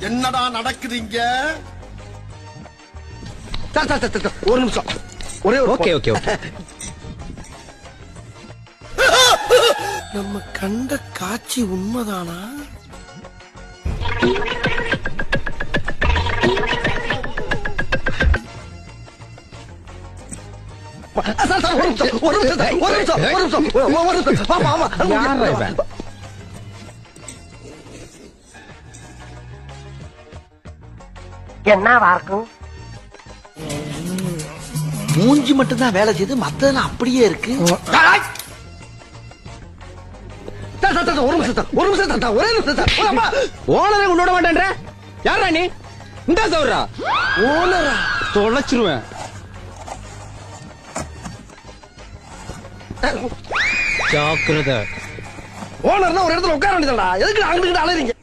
என்னடா நடக்குதுங்க? ஒரு நிமிஷம், ஒரே ஒரு ஓகே ஓகே ஓகே. நம்ம கண்ட காட்சி உண்மைதானா? ஒரு நிமிஷம். யாரா இவன்? என்னவா இருக்கும்? மூஞ்சி மட்டும் தான் வேலை செய்து, மத்ததெல்லாம் அப்படியே இருக்கு. ஒரு நிமிஷம், ஒரே நிமிஷம். ஓனரே உன்னோட மாட்டேன்ற யாரா நீ? இந்த சௌரா ஓனரா? தொலைச்சிருவேன். ஜாக்கிரதை. ஓனர்னா ஒரு இடத்துல உட்கார வேண்டியதுடா. எதுக்கு அங்கிட்டு அலைறீங்க?